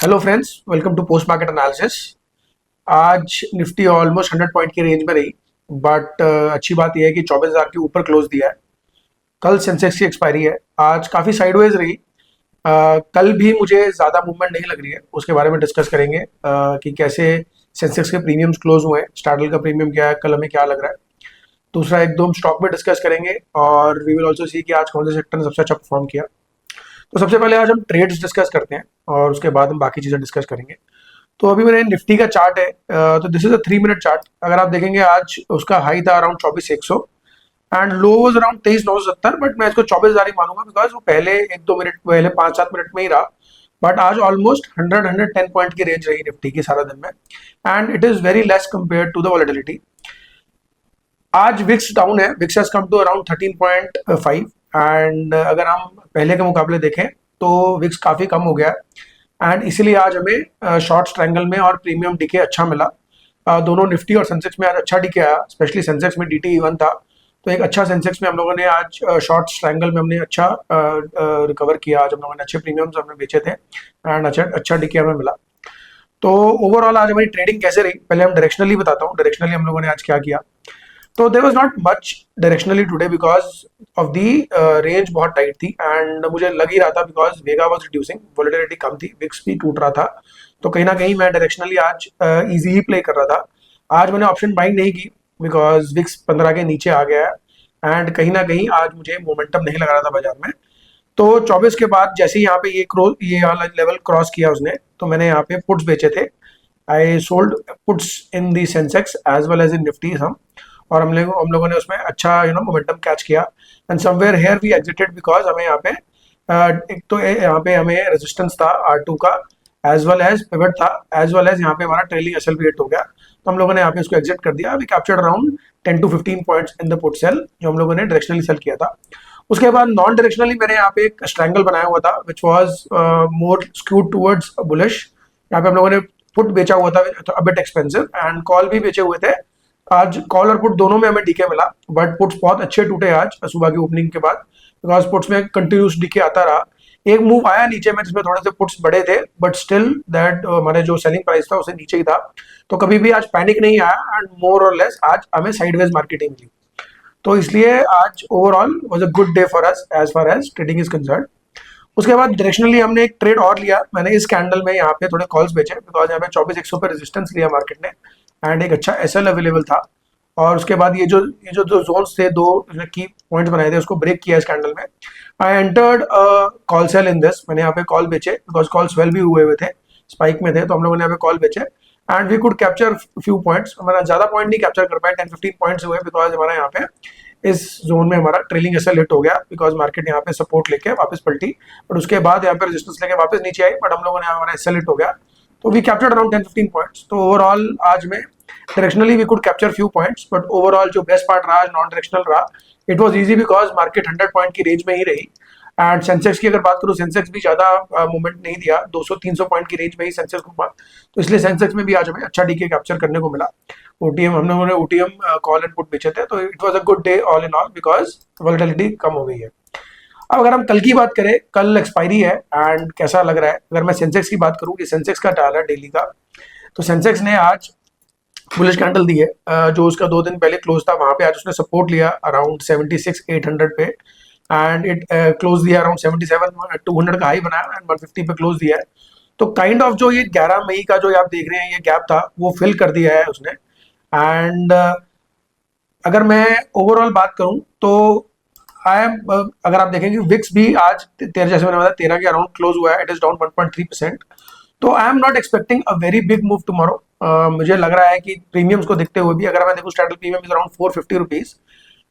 Hello friends, welcome to post market analysis. आज Nifty almost 100 point की range में रही, बट अच्छी बात यह है कि 24,000 के ऊपर क्लोज दिया है। कल सेंसेक्स की एक्सपायरी है, आज काफ़ी साइडवेज रही। कल भी मुझे ज़्यादा मूवमेंट नहीं लग रही है, उसके बारे में डिस्कस करेंगे कि कैसे सेंसेक्स के प्रीमियम्स क्लोज हुए हैं, स्टार्टल का प्रीमियम क्या है, कल हमें क्या लग रहा है। दूसरा एक दो स्टॉक में डिस्कस करेंगे और वी विल ऑल्सो सी कि आज कौन से सेक्टर ने सबसे अच्छा परफॉर्म किया। तो सबसे पहले आज हम ट्रेड्स डिस्कस करते हैं और उसके बाद हम बाकी चीज़ें डिस्कस करेंगे। तो अभी मेरे निफ्टी का चार्ट है, तो this is a 3 minute chart. अगर आप देखेंगे आज उसका हाई था around 24,100 and low was around 23,970, but मैं इसको 24,000 ही मानूंगा बिकॉज वो पहले 1-2 मिनट पहले 5-7 मिनट में ही रहा। बट आज ऑलमोस्ट 110 पॉइंट की रेंज रही निफ्टी की सारा दिन में, and it is very less compare to the volatility. आज विक्स डाउन है, VIX has come to around 13.5 and अगर हम पहले के मुकाबले देखें तो विक्स काफ़ी कम हो गया है एंड इसीलिए आज हमें शॉर्ट स्ट्रैंगल में और प्रीमियम डीके अच्छा मिला। दोनों निफ्टी और सेंसेक्स में आज अच्छा डीके आया, स्पेशली सेंसेक्स में डीटी इवन था, तो एक अच्छा सेंसेक्स में हम लोगों ने आज शॉर्ट स्ट्रैंगल में हमने अच्छा रिकवर किया। आज हम लोगों ने अच्छे प्रीमियम्स हमने बेचे थे एंड अच्छा डीके हमें मिला। तो ओवरऑल आज हमारी ट्रेडिंग कैसे रही, पहले हम डायरेक्शनली बताता हूँ डायरेक्शनली हम लोगों ने आज क्या किया। तो there was not much directionally today because of the range बहुत टाइट थी एंड मुझे लग ही रहा था because vega was reducing, volatility कम थी, विक्स भी टूट रहा था, तो कहीं ना कहीं मैं डायरेक्शनली आज इजी ही प्ले कर रहा था। आज मैंने ऑप्शन बाइंग नहीं की बिकॉज विक्स 15 के नीचे आ गया है एंड कहीं ना कहीं आज मुझे मोमेंटम नहीं लग रहा था बाजार में। तो 24 के बाद जैसे ही यहाँ पे ये वाला लेवल क्रॉस किया उसने, तो मैंने यहाँ पे पुट्स बेचे थे। I sold puts in the Sensex as well as in Nifty हम, और हम लोगों ने उसमें अच्छा मोमेंटम कैच किया and somewhere here we exited because हमें यहाँ पे एक तो यहाँ पे हमें रेजिस्टेंस था R2 का, एज वेल एज पिवट था, एज वेल एज यहाँ पे हमारा ट्रेलिंग एसएल भी हिट हो गया, तो हम लोगों ने यहाँ पे इसको एग्जिट कर दिया। We captured around 10 to 15 points in the put sell जो हम लोगों ने डायरेक्शनली सेल किया था। उसके बाद नॉन डायरेक्शनली मैंने यहाँ पे एक स्ट्रैंगल बनाया हुआ था which was more skewed towards bullish. यहाँ पे हम लोगों ने पुट बेचा हुआ था a bit expensive and call भी बेचे हुए थे। आज कॉल और पुट दोनों में हमें डीके मिला, बट पुट्स बहुत अच्छे टूटे आज सुबह की ओपनिंग के बाद बिकॉज पुट्स में कंटिन्यूस डीके आता रहा। एक मूव आया नीचे में जिसमें थोड़े से पुट्स बड़े थे, बट स्टिल दैट हमारे जो सेलिंग प्राइस था उसे नीचे ही था, तो कभी भी आज पैनिक नहीं आया एंड मोर और लेस आज हमें साइडवेज मार्केटिंग मिली। तो इसलिए आज overall was a good day for us as far as trading is concern. उसके बाद डायरेक्शनली हमने एक ट्रेड और लिया, मैंने इस कैंडल में यहाँ पे थोड़े कॉल्स बेचे बिकॉज यहाँ पे 24,100 पे रेजिस्टेंस लिया मार्केट ने एंड एक अच्छा एसएल अवेलेबल था। और उसके बाद ये जो दो जोन्स थे, दो की पॉइंट्स बनाए थे, उसको ब्रेक किया इस कैंडल में। I entered call sell in this, मैंने यहाँ पे कॉल बेचे बिकॉज कॉल स्वेल भी हुए हुए थे, स्पाइक में थे, तो हम लोगों ने यहाँ पे कॉल बेचे and we could capture few points. हमारा ज्यादा पॉइंट नहीं कैप्चर कर पाए, 10-15 पॉइंट्स हुए बिकॉज हमारा यहाँ पे इस जोन में हमारा ट्रेलिंग एसएल हिट हो गया बिकॉज मार्केट यहाँ पे सपोर्ट लेके वापस पलटी, बट उसके बाद यहाँ पे रेजिस्टेंस लेके वापस नीचे आई, बट हम लोगों ने हमारा एसएल हिट हो गया, तो वी कैप्चर्ड अराउंड 10-15 पॉइंट्स। तो ओवरऑल आज में directionally we could capture few points, but overall जो बेस्ट पार्ट रहा नॉन डायरेक्शनल रहा। It was easy because market 100 point की रेंज में ही रही एंड सेंसेक्स की अगर बात करूं, सेंसेक्स भी ज्यादा मूवमेंट नहीं दिया, 200-300 पॉइंट की रेंज में ही सेंसेक्स घूमा, तो इसलिए सेंसेक्स में भी आज हमें अच्छा डीके कैप्चर करने को मिला। ओटीएम हम लोगों ने ओटीएम कॉल एंड पुट बेचे थे, तो it was a good day all in all because volatility कम हो गई है। अब अगर हम कल की बात करें, कल एक्सपायरी है एंड कैसा लग रहा है। अगर मैं सेंसेक्स की बात करूं कि सेंसेक्स का डाल है डेली का, तो सेंसेक्स ने आज बुलिश कैंडल दी है। जो उसका 2 दिन पहले क्लोज था वहां पे आज उसने सपोर्ट लिया अराउंड 76,800 पे एंड इट क्लोज दिया अराउंड 77,200 का हाई बनाया एंड 150 पे क्लोज दिया है। तो काइंड ऑफ जो ये 11 मई का जो आप देख रहे हैं ये गैप था वो फिल कर दिया है उसने। एंड अगर मैं ओवरऑल बात करूं तो आई एम अगर आप देखेंगे विक्स भी आज 13, जैसे मैंने बताया 13 के अराउंड क्लोज हुआ है, इट इज डाउन 1.3%। तो I am not expecting a very big move tomorrow. मुझे लग रहा है कि प्रीमियम्स को देखते हुए भी अगर मैं देखूं startle premium is around 450 rupees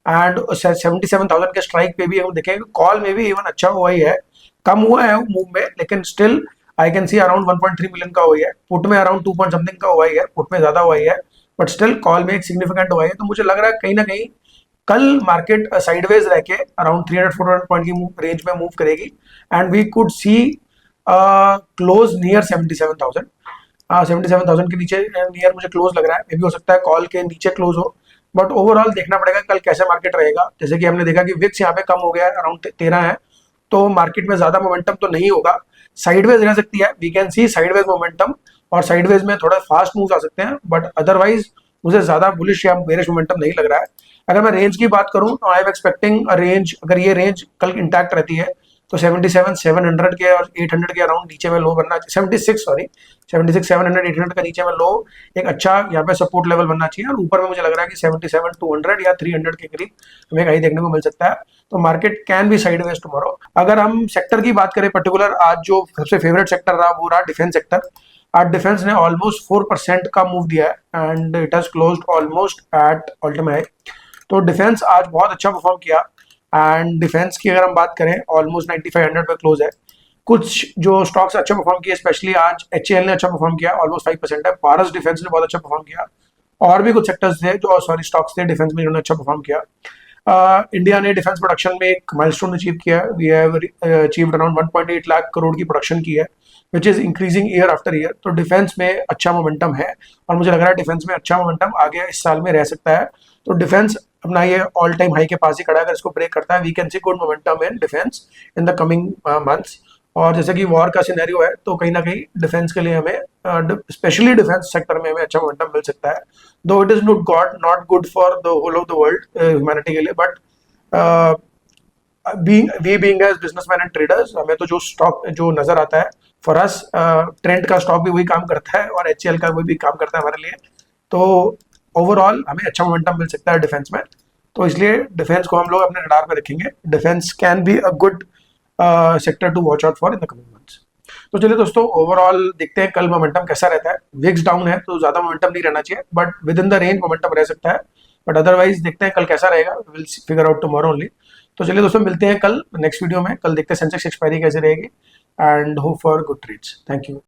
and 77,000 के स्ट्राइक पे भी हम देखेंगे कॉल में भी इवन अच्छा हुआ ही है, कम हुआ है मूव में, लेकिन still I can see around 1.3 million का हुआ है, पुट में अराउंड 2 पॉइंट समथिंग का हुआ ही है, पुट में ज्यादा हुआ ही है, बट स्टिल कॉल में एक सिग्निफिकेंट हुआ है। तो मुझे लग रहा है कहीं ना कहीं कल मार्केट साइडवेज रह के अराउंड 300-400 पॉइंट की रेंज में मूव करेगी and we could see close near 77,000। 77,000 के नीचे नियर मुझे क्लोज लग रहा है, मे भी हो सकता है कॉल के नीचे क्लोज हो, बट ओवरऑल देखना पड़ेगा कल कैसे मार्केट रहेगा। जैसे कि हमने देखा कि विक्स यहाँ पे कम हो गया है, अराउंड 13 है, तो मार्केट में ज्यादा मोमेंटम तो नहीं होगा, साइडवेज रह सकती है, we can see sideways momentum, और साइडवेज में थोड़ा फास्ट मूव्स आ सकते हैं, बट अदरवाइज मुझे ज्यादा बुलिश या बेरिश मोमेंटम नहीं लग रहा है। अगर मैं रेंज की बात करूं तो I am expecting a range, अगर ये रेंज कल इंटैक्ट रहती है तो 77 700 के और 800 के अराउंड नीचे में लो बनना चाहिए, 76 सॉरी 76 700 800 का नीचे में लो एक अच्छा यहाँ पे सपोर्ट लेवल बनना चाहिए, और ऊपर में मुझे लग रहा है कि 77 200 या 300 के करीब हमें कहीं देखने को मिल सकता है। तो market can be sideways tomorrow. अगर हम सेक्टर की बात करें पर्टिकुलर, आज जो सबसे फेवरेट सेक्टर रहा वो रहा डिफेंस सेक्टर। आज डिफेंस ने ऑलमोस्ट 4% का मूव दिया है and it has closed almost at all time high. तो डिफेंस आज बहुत अच्छा परफॉर्म किया, एंड डिफेंस की अगर हम बात करें ऑलमोस्ट 9500 पे क्लोज है। कुछ जो स्टॉक्स अच्छा परफॉर्म किए, स्पेशली आज HAL ने अच्छा परफॉर्म किया, ऑलमोस्ट 5% है। पारस डिफेंस ने बहुत अच्छा परफॉम किया, और भी कुछ सेक्टर्स थे जो सॉरी स्टॉक्स थे डिफेंस में जिन्होंने अच्छा परफॉर्म किया। इंडिया ने डिफेंस प्रोडक्शन में एक माइलस्टोन अचीव किया है, we have achieved around 1.8 lakh crore की प्रोडक्शन की है, which is increasing year after year. तो डिफेंस में अच्छा मोमेंटम है, और मुझे लग रहा है डिफेंस में अच्छा मोमेंटम आगे इस साल में रह सकता है। तो डिफेंस अपना ये ऑल टाइम हाई के पास ही खड़ा है, अगर इसको ब्रेक करता है we can see good momentum in defence in the coming months. और जैसे कि वॉर का सिनेरियो है, तो कहीं ना कहीं डिफेंस के लिए हमें स्पेशली डिफेंस सेक्टर में हमें अच्छा मोमेंटम मिल सकता है। दो it is not good for the whole of the world humanity के लिए, but being as businessman and traders हमें तो जो स्टॉक जो नजर आता है फॉर अस, ट्रेंड का स्टॉक भी वही काम करता है और HCL का वही भी काम करता है हमारे लिए। तो ओवरऑल हमें अच्छा मोमेंटम मिल सकता है डिफेंस में, तो इसलिए डिफेंस को हम लोग अपने रडार पे रखेंगे। Defence can be a good sector to watch out for in the coming months. तो चलिए दोस्तों, ओवरऑल देखते हैं कल मोमेंटम कैसा रहता है। विक्स डाउन है तो ज्यादा मोमेंटम नहीं रहना चाहिए, but with in the range momentum रह सकता है, बट अदरवाइज देखते हैं कल कैसा रहेगा, will figure out tomorrow only. तो चलिए दोस्तों, मिलते हैं कल नेक्स्ट वीडियो में। कल देखते हैं सेंसेक्स एक्सपायरी कैसे रहेगी, and hope for good trades. Thank you.